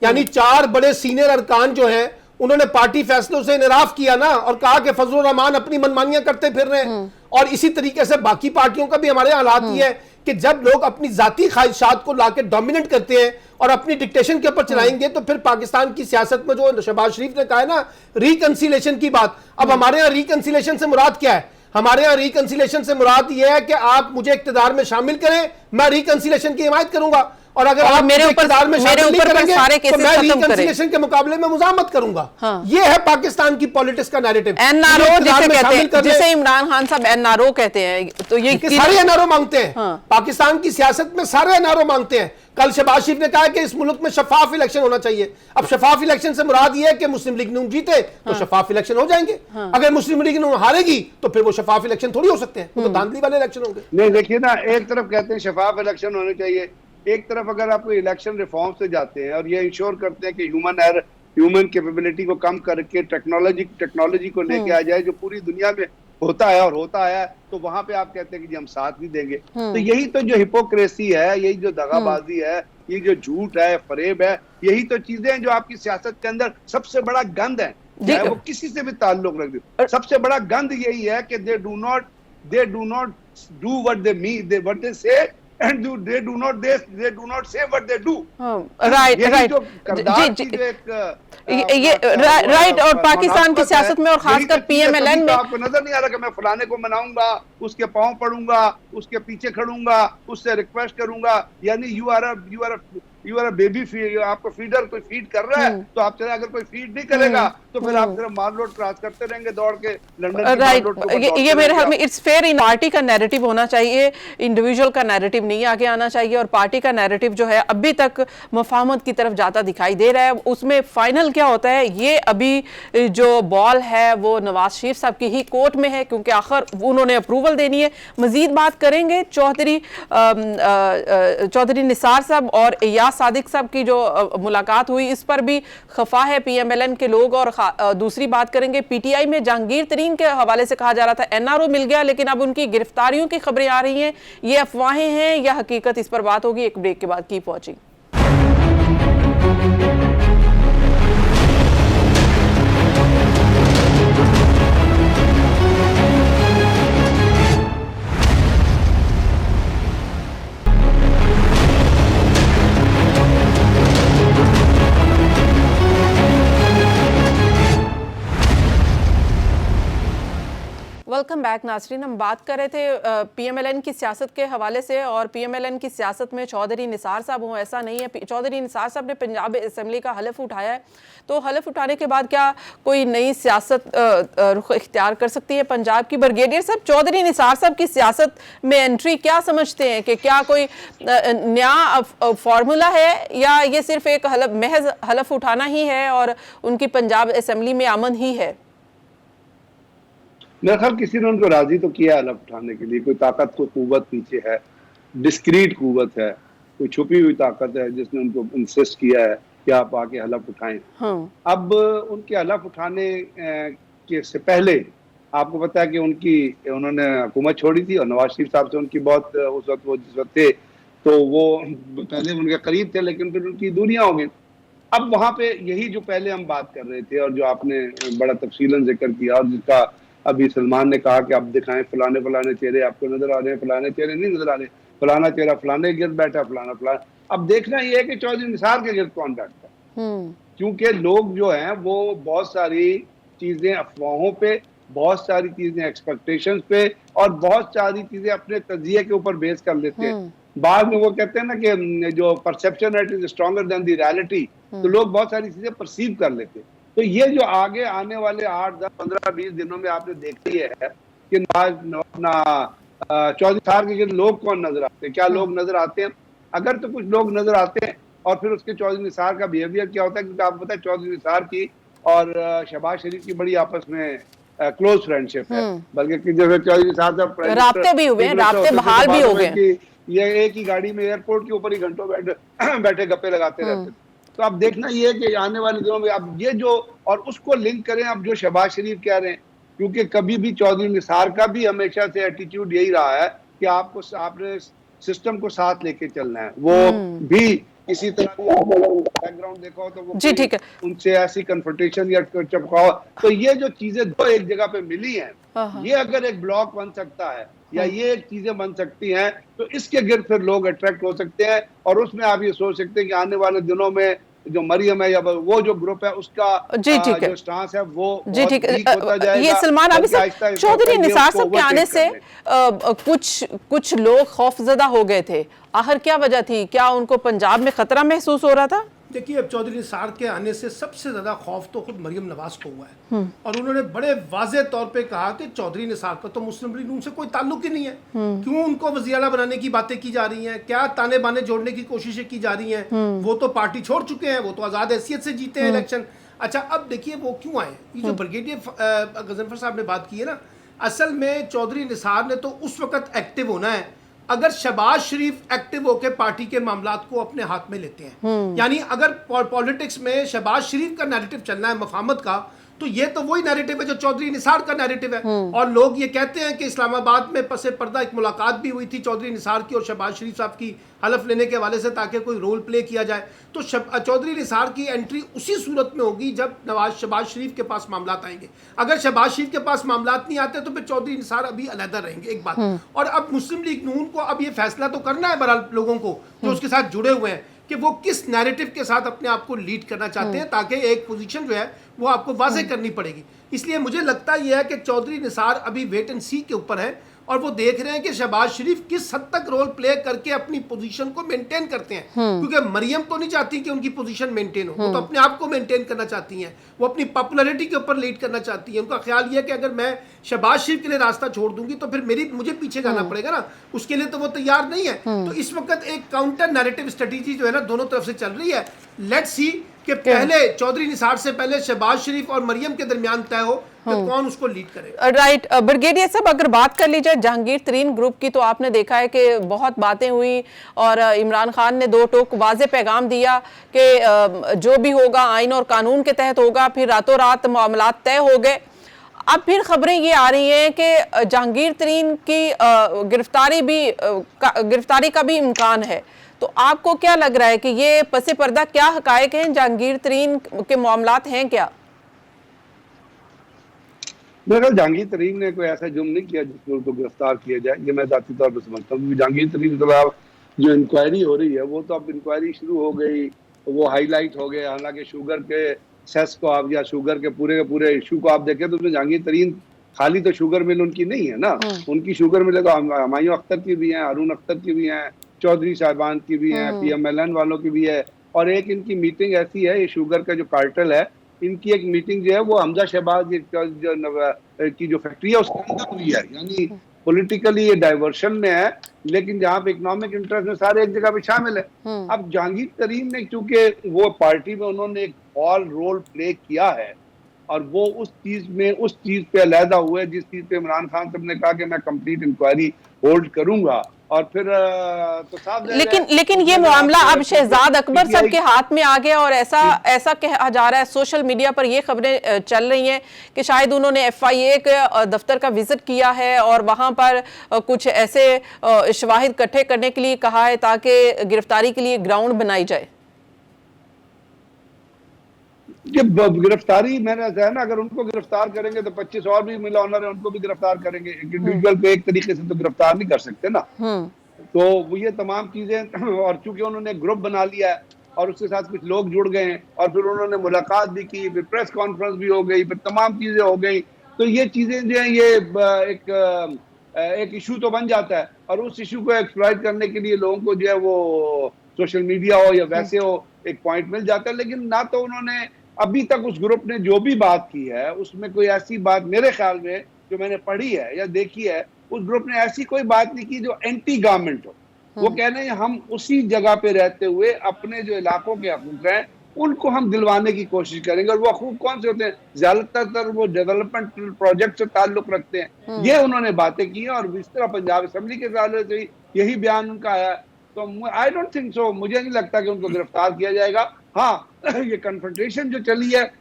यानी 4 बड़े सीनियर अरकान जो हैं उन्होंने पार्टी फैसलों से इनराफ किया ना, और कहा कि फजलुर रहमान अपनी मनमानियां करते फिर रहे हैं। और इसी तरीके से बाकी पार्टियों का भी हमारे हालात ये है कि जब लोग अपनी जाती ख्वाहिशात को लाके डोमिनेट करते हैं और अपनी डिक्टेशन के ऊपर चलाएंगे, तो फिर पाकिस्तान की सियासत में जो शहबाज शरीफ ने कहा है ना रिकंसिलेशन की बात, अब हमारे यहाँ रिकंसिलेशन से मुराद क्या है? हमारे यहाँ रिकंसिलेशन से मुराद यह है कि आप मुझे इक्तिदार में शामिल करें, मैं रिकंसिलेशन की हिमायत करूंगा, और अगर आप मेरे ऊपर सारे केसेस तो मैं रिकंसिलेशन के मुकाबले में मुजामत करूंगा। हाँ। ये है पाकिस्तान की पॉलिटिक्स का नैरेटिव। एनआरओ जिसे कहते हैं, जिसे इमरान खान साहब एनआरओ कहते हैं, तो ये सारे एनआरओ मांगते हैं। हाँ। पाकिस्तान की सियासत में सारे एनआरओ मांगते हैं। कल शहबाज शरीफ ने कहा कि इस मुल्क में शफाफ इलेक्शन होना चाहिए। अब शफाफ इलेक्शन से मुराद ये है कि मुस्लिम लीग नून जीते तो शफाफ इलेक्शन हो जाएंगे। अगर मुस्लिम लीग नून हारेगी तो फिर वो शफाफ इलेक्शन थोड़ी हो सकते हैं, वो तो धांधली वाले इलेक्शन होंगे। नहीं, देखिए ना, एक तरफ कहते हैं शफाफ इलेक्शन होने चाहिए, एक तरफ अगर आप इलेक्शन रिफॉर्म से जाते हैं और ये इंश्योर करते हैं कि ह्यूमन कैपेबिलिटी को कम करके टेक्नोलॉजी को लेके आ जाए जो पूरी दुनिया में होता है और होता है, तो वहां पे आप कहते हैं कि जी हम साथ भी देंगे। तो यही तो जो हिपोक्रेसी है, यही जो दगाबाजी है, ये जो झूठ है, फरेब है, यही तो चीजें हैं जो आपकी सियासत के अंदर सबसे बड़ा गंद है, चाहे वो किसी से भी ताल्लुक रख दे। सबसे बड़ा गंद यही है कि they do not do what they mean, what they से, and they do not say what they do. Right यही राइट जो किरदार की जो एक ये राइट, और पाकिस्तान की सियासत में और खासकर पीएमएलएन में आपको नजर नहीं आ रहा कि मैं फलाने को मनाऊंगा, उसके पांव पड़ूंगा, उसके पीछे खड़ूंगा, उससे रिक्वेस्ट करूंगा, यानी यू आर अ बेबी, आपको फीडर कोई फीड कर रहा है तो आप चले, अगर कोई फीड नहीं करेगा तो फिर आप सिर्फ मार रोड क्रॉस करते रहेंगे दौड़ के लंदन की मार रोड पे ये मेरे ख्याल में इट्स फेयर, इन पार्टी का नैरेटिव होना चाहिए, इंडिविजुअल का नैरेटिव नहीं आगे आना चाहिए, और पार्टी का नैरेटिव जो है अभी तक मुफाहमत की तरफ जाता दिखाई दे रहा है। उसमें फाइनल क्या होता है, ये अभी जो बॉल है वो नवाज शरीफ साहब की ही कोर्ट में है, क्योंकि आखिर उन्होंने अप्रूवल देनी है। मजीद बात करेंगे चौधरी निसार साहब और इयाज सादिक साहब की जो मुलाकात हुई, इस पर भी खफा है पीएमएलएन के लोग, और दूसरी बात करेंगे पीटीआई में जहांगीर तरीन के हवाले से कहा जा रहा था एनआरओ मिल गया, लेकिन अब उनकी गिरफ्तारियों की खबरें आ रही हैं, ये अफवाहें हैं या हकीकत, इस पर बात होगी एक ब्रेक के बाद। Keep watching. वेलकम बैक नाजरीन। हम बात कर रहे थे पीएमएलएन की सियासत के हवाले से, और पीएमएलएन की सियासत में चौधरी निसार साहब हों ऐसा नहीं है। चौधरी निसार साहब ने पंजाब असेंबली का हलफ उठाया है, तो हलफ उठाने के बाद क्या कोई नई सियासत रुख इख्तियार कर सकती है पंजाब की? ब्रिगेडियर साहब, चौधरी निसार साहब की सियासत में एंट्री क्या समझते हैं कि क्या कोई नया फार्मूला है, या ये सिर्फ एक महज हलफ उठाना ही है और उनकी पंजाब असेंबली में आमद ही है? मेरे ख्याल किसी ने उनको राजी तो किया हलफ उठाने के लिए, कोई ताकत, कोई कुव्वत पीछे है, डिस्क्रीट कुव्वत है, कोई छुपी हुई ताकत है जिसने उनको इंसिस्ट किया है कि आप आके हलफ उठाएं। अब उनके हलफ उठाने के से पहले आपको पता है कि उन्होंने हुकूमत छोड़ी थी, और नवाज शरीफ साहब से उनकी बहुत उस वक्त वो जिस वक्त थे तो वो पहले उनके करीब थे, लेकिन फिर उनकी दूरियां हो गई। अब वहां पे यही जो पहले हम बात कर रहे थे और जो आपने बड़ा तफसीलन जिक्र किया, और जिसका अभी सलमान ने कहा कि आप दिखाएं फलाने फलाने चेहरे आपको नजर आ रहे हैं, फलाने चेहरे नहीं नजर आ रहे, फलाना चेहरा फलाने गिर्द बैठा, फलाना। अब देखना ये है कि चौधरी निसार के गिर्द कौन बैठता है, क्योंकि लोग जो हैं वो बहुत सारी चीजें अफवाहों पे, बहुत सारी चीजें एक्सपेक्टेशंस पे, और बहुत सारी चीजें अपने तजिए के ऊपर बेस कर लेते हैं। बाद में वो कहते हैं ना कि जो परसेप्शन है it is stronger than the reality, तो लोग बहुत सारी चीजें परसीव कर लेते हैं। तो ये जो आगे आने वाले 8, 10, 15, 20 दिनों में आपने देखा ही है कि अपना चौधरी निसार के लोग कौन नजर आते हैं, क्या लोग नजर आते हैं। अगर तो कुछ लोग नजर आते हैं, और फिर उसके चौधरी निसार का बिहेवियर क्या होता है, क्योंकि आपको पता है चौधरी निसार की और शहबाज शरीफ की बड़ी आपस में क्लोज फ्रेंडशिप है, बल्कि जैसे चौधरी निसार साहब राब्ते भी हुए, राब्ते बहाल भी हो गए, ये एक ही गाड़ी में एयरपोर्ट के ऊपर ही घंटों बैठे गप्पे लगाते रहते थे। तो अब देखना ये है कि आने वाले दिनों में अब ये जो, और उसको लिंक करें अब जो शहबाज शरीफ कह रहे हैं, क्योंकि कभी भी चौधरी निसार का भी हमेशा से एटीट्यूड यही रहा है कि आपने सिस्टम को साथ लेके चलना है। वो भी इसी तरह बैकग्राउंड देखा हो तो वो जी ठीक है, उनसे ऐसी कन्फ्रंटेशन या चपकाव, तो ये जो चीजें दो एक जगह पे मिली हैं, ये अगर एक ब्लॉक बन सकता है या ये एक चीजें बन सकती हैं, तो इसके गिर्द फिर लोग अट्रैक्ट हो सकते हैं, और उसमें आप ये सोच सकते हैं कि आने वाले दिनों में जो मरियम है या वो जो ग्रुप है उसका जो स्टांस है वो जी ठीक है। ये सलमान अभी चौधरी निसार साहब के आने से कुछ लोग खौफजदा हो गए थे, आखिर क्या वजह थी? क्या उनको पंजाब में खतरा महसूस हो रहा था? देखिए, अब चौधरी निसार के आने से सबसे ज्यादा खौफ तो खुद मरियम नवाज को हुआ है, और उन्होंने बड़े वाज़ेह तौर पे कहा कि चौधरी निसार का तो मुस्लिम लीग उनसे कोई ताल्लुक ही नहीं है, क्यों उनको वज़ीर-ए-आला बनाने की बातें की जा रही हैं, क्या ताने बाने जोड़ने की कोशिशें की जा रही हैं, वो तो पार्टी छोड़ चुके हैं, वो तो आज़ाद हैसियत से जीते हैं इलेक्शन। अच्छा, अब देखिए वो क्यों आए, ये जो ब्रिगेडियर गजनफर साहब ने बात की है ना, असल में चौधरी निसार ने तो उस वक्त एक्टिव होना है अगर शहबाज शरीफ एक्टिव होकर पार्टी के मामलात को अपने हाथ में लेते हैं। यानी अगर पॉलिटिक्स में शहबाज शरीफ का नैरेटिव चलना है मफाहमत का, तो ये तो वही नैरेटिव है जो चौधरी निसार का नैरेटिव है। और लोग ये कहते हैं कि इस्लामाबाद में पसे पर्दा एक मुलाकात भी हुई थी चौधरी निसार की और शहबाज शरीफ साहब की हलफ लेने के हवाले से, ताकि कोई रोल प्ले किया जाए। तो चौधरी निसार की एंट्री उसी सूरत में होगी जब शहबाज शरीफ के पास मामलात आएंगे। अगर शहबाज शरीफ के पास मामलात नहीं आते तो फिर चौधरी निसार अभी अलहदा रहेंगे, एक बात। और अब मुस्लिम लीग नून को अब ये फैसला तो करना है बहरहाल लोगों को जो उसके साथ जुड़े हुए हैं कि वो किस नैरेटिव के साथ अपने आप को लीड करना चाहते हैं, ताकि एक पोजीशन जो है वो आपको वाजे करनी पड़ेगी। इसलिए मुझे लगता यह है कि चौधरी निसार अभी वेट एंड सी के ऊपर है और वो देख रहे हैं कि शहबाज शरीफ किस हद तक रोल प्ले करके अपनी पोजीशन को मेंटेन करते हैं। क्योंकि मरियम तो नहीं चाहती कि उनकी पोजीशन मेंटेन हो, वो तो अपने आप को मेंटेन करना चाहती हैं, वो अपनी पॉपुलैरिटी के ऊपर लीड करना चाहती है। उनका ख्याल यह है कि अगर मैं शहबाज शरीफ के लिए रास्ता छोड़ दूंगी तो फिर मुझे पीछे जाना पड़ेगा ना, उसके लिए तो वो तैयार नहीं है। तो इस वक्त एक काउंटर नैरेटिव स्ट्रेटेजी जो है ना दोनों तरफ से चल रही है। लेट्स सी कि पहले चौधरी निसार से पहले शहबाज शरीफ और मरियम के दरमियान तय हो कि कौन उसको लीड करे। राइट ब्रिगेडियर साहब, अगर बात कर ली जाए जहांगीर तरीन ग्रुप की, तो आपने देखा है कि बहुत बातें हुई और इमरान खान ने दो टोक वाजे पैगाम दिया कि जो भी होगा आइन और कानून के तहत होगा, फिर रातों रात मामलात तय हो गए। अब फिर खबरें ये आ रही हैं कि जहांगीर तरीन की गिरफ्तारी का भी इम्कान है। तो आपको क्या लग रहा है कि ये पसे पर्दा क्या हकायक हैं, जहांगीर तरीन के मामलात हैं क्या? मेरे ख्याल जहांगीर तरीन ने कोई ऐसा जुर्म नहीं किया जिसमें उनको गिरफ्तार किया जाए, ये मैं जाती तौर पर समझता हूँ। जहांगीर तरीन के खिलाफ जो इंक्वायरी हो रही है वो तो अब इंक्वायरी शुरू हो गई, वो हाईलाइट हो गए। हालांकि शुगर के सेस को आप या शुगर के पूरे इशू को आप देखें तो उसमें जहांगीर तरीन खाली तो शुगर मिल उनकी नहीं है ना, उनकी शुगर मिले तो हुमायूं अख्तर की भी है, हारून अख्तर की भी है, चौधरी साहबान की भी है, PMLN वालों की भी है। और एक इनकी मीटिंग ऐसी है, ये शुगर का जो कार्टेल है, इनकी एक मीटिंग जो है वो हमजा शहबाज की जो फैक्ट्री है उसके अंदर हुई है। यानी पॉलिटिकली ये डाइवर्शन में है, लेकिन जहाँ पे इकोनॉमिक इंटरेस्ट में सारे एक जगह पे शामिल है। अब जहांगीर तरीन ने चूंकि वो पार्टी में उन्होंने एक और रोल प्ले किया है और वो उस चीज पे अलहदा हुए जिस चीज पे इमरान खान साहब ने कहा कि मैं कंप्लीट इंक्वायरी होल्ड करूंगा। और फिर तो साफ लेकिन ये मामला अब शहजाद अकबर साहब के हाथ में आ गया और ऐसा कहा जा रहा है, सोशल मीडिया पर ये खबरें चल रही हैं कि शायद उन्होंने FIA के दफ्तर का विजिट किया है और वहां पर कुछ ऐसे शवाहिद इकट्ठे करने के लिए कहा है ताकि गिरफ्तारी के लिए ग्राउंड बनाई जाए। गिरफ्तारी मैंने है ना, अगर उनको गिरफ्तार करेंगे तो 25 और भी मिला ऑनर है उनको भी गिरफ्तार करेंगे। इंडिविजुअल को एक तरीके से तो गिरफ्तार नहीं कर सकते ना। तो वो ये तमाम चीजें, और चूंकि उन्होंने ग्रुप बना लिया है और उसके साथ कुछ लोग जुड़ गए हैं और फिर उन्होंने मुलाकात भी की, फिर प्रेस कॉन्फ्रेंस भी हो गई, फिर तमाम चीजें हो गई, तो ये चीजें जो है ये एक इशू तो बन जाता है। और उस इशू को एक्सप्लॉइट करने के लिए लोगों को जो है वो सोशल मीडिया हो या वैसे हो एक पॉइंट मिल जाता है। लेकिन ना तो उन्होंने अभी तक उस ग्रुप ने जो भी बात की है उसमें कोई ऐसी बात मेरे ख्याल में जो मैंने पढ़ी है या देखी है, उस ग्रुप ने ऐसी कोई बात नहीं की जो एंटी गवर्नमेंट हो। वो कह रहे हैं हम उसी जगह पे रहते हुए अपने जो इलाकों के हकूक हैं उनको हम दिलवाने की कोशिश करेंगे। और वो हकूक कौन से होते हैं? ज्यादातर वो डेवलपमेंट प्रोजेक्ट से ताल्लुक रखते हैं। ये उन्होंने बातें की हैं और इस तरह पंजाब असेंबली के साले से यही बयान उनका आया। तो आई डोंट थिंक सो, मुझे नहीं लगता कि उनको गिरफ्तार किया जाएगा। हाँ, ये कन्फ्रंटेशन जो चली है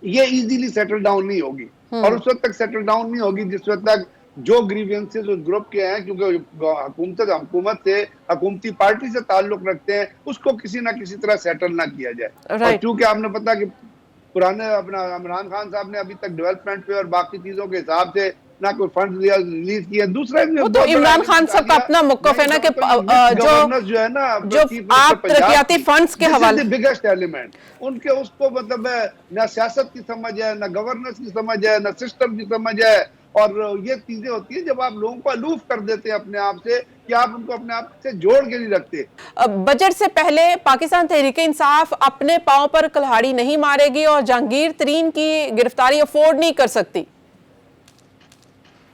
ये इजीली सेटल डाउन नहीं होगी और उस वक्त तक सेटल डाउन नहीं होगी जिस वक्त तक जो ग्रीवेंसेस उस ग्रुप के हैं, क्योंकि हुकूमत से हुकूमती पार्टी से ताल्लुक रखते हैं, उसको किसी ना किसी तरह सेटल ना किया जाए। और चूंकि आपने पता कि पुराने अपना इमरान खान साहब ने अभी तक डेवलपमेंट पे और बाकी चीजों के हिसाब से ना कोई फंड रिलीज किया। दूसरा वो तो इमरान खान साहब का अपना मौक़िफ़ है ना कि जो है ना जो आप तरक्याती फंड्स के हवाले बिगेस्ट एलिमेंट उनके, उसको मतलब ना सियासत की समझ है, ना गवर्नेंस की समझ है, ना सिस्टम की समझ है। और ये चीजें होती है जब आप लोगों को अलूफ कर देते हैं अपने आप से, कि आप उनको अपने आप से जोड़ के नहीं रखते। बजट से पहले पाकिस्तान तहरीक इंसाफ अपने पांव पर कुल्हाड़ी नहीं मारेगी और जहांगीर तरीन की गिरफ्तारी अफोर्ड नहीं कर सकती।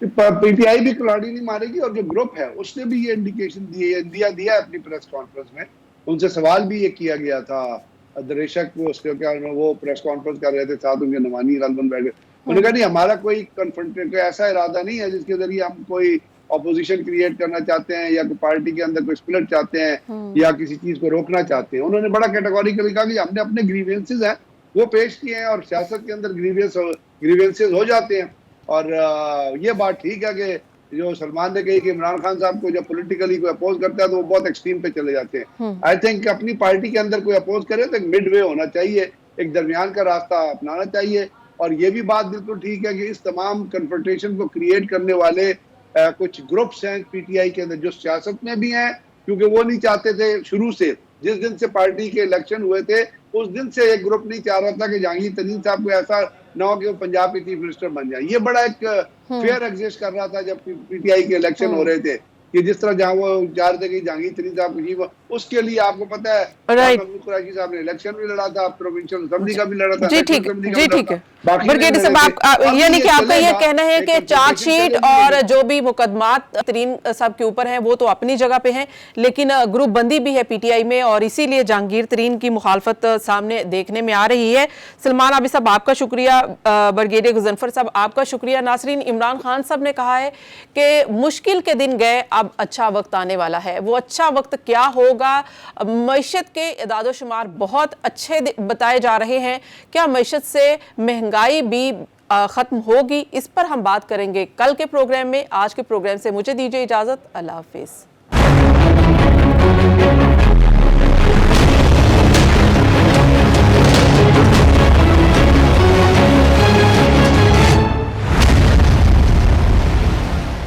PTI भी कुल्हाड़ी नहीं मारेगी और जो ग्रुप है उसने भी ये इंडिकेशन दिया अपनी प्रेस कॉन्फ्रेंस में। उनसे सवाल भी ये किया गया था, दरेशक को उसके क्या वो प्रेस कॉन्फ्रेंस कर रहे थे, साथ उनके नवानी गालबन बैठ गए। उन्होंने कहा नहीं, हमारा कोई कोई ऐसा इरादा नहीं है जिसके जरिए हम कोई ऑपोजिशन क्रिएट करना चाहते हैं या कोई पार्टी के अंदर कोई स्प्लिट चाहते हैं या किसी चीज को रोकना चाहते हैं। उन्होंने बड़ा कैटेगोरिकली कहा कि हमने अपने ग्रीवेंसेस हैं वो पेश किए हैं, और सियासत के अंदर ग्रीवेंसेस हो जाते हैं। और ये बात ठीक है कि जो सलमान ने कही कि इमरान खान साहब को जब पॉलिटिकली कोई अपोज करता है तो वो बहुत एक्सट्रीम पे चले जाते हैं। आई थिंक अपनी पार्टी के अंदर कोई अपोज करे तो एक मिड वे होना चाहिए, एक दरमियान का रास्ता अपनाना चाहिए। और ये भी बात बिल्कुल ठीक है कि इस तमाम कन्फ्रंटेशन को क्रिएट करने वाले कुछ ग्रुप्स हैं पीटीआई के अंदर जो सियासत में भी हैं, क्योंकि वो नहीं चाहते थे शुरू से, जिस दिन से पार्टी के इलेक्शन हुए थे उस दिन से एक ग्रुप नहीं चाह रहा था कि जहांगीर तरीन साहब को ऐसा ना हो कि वो पंजाब के चीफ मिनिस्टर बन जाए। ये बड़ा एक फेयर एग्जिस्ट कर रहा था जब पीटीआई के इलेक्शन हो रहे थे, कि जिस तरह जहां वो चाह रहे थे कि जहांगीर तरीन साहब को चीफ, उसके लिए आपको पता है कुरैशी साहब ने इलेक्शन भी लड़ा था, प्रोविंशियल असेंबली का भी लड़ा था। जी ठीक है ब्रिगेडियर साहब, आप यानी कि आपका ये कहना है कि चार्जशीट और जो भी मुकदमात तरीन साहब के ऊपर हैं वो तो अपनी जगह पे हैं, लेकिन ग्रुप बंदी भी है पीटीआई में और इसीलिए जहांगीर तरीन की मुखालफत सामने देखने में आ रही है। सलमान आबिद साहब आपका शुक्रिया, ब्रिगेडियर गुजनफर साहब आपका शुक्रिया। नासरीन, इमरान खान साहब ने कहा है कि मुश्किल के दिन गए, अब अच्छा वक्त आने वाला है। वो अच्छा वक्त क्या होगा? मईशत के इदाद-ओ-शुमार बहुत अच्छे बताए जा रहे हैं। क्या मईशत से महंगाई भी खत्म होगी? इस पर हम बात करेंगे कल के प्रोग्राम में। आज के प्रोग्राम से मुझे दीजिए इजाजत। अल्लाह हाफिज।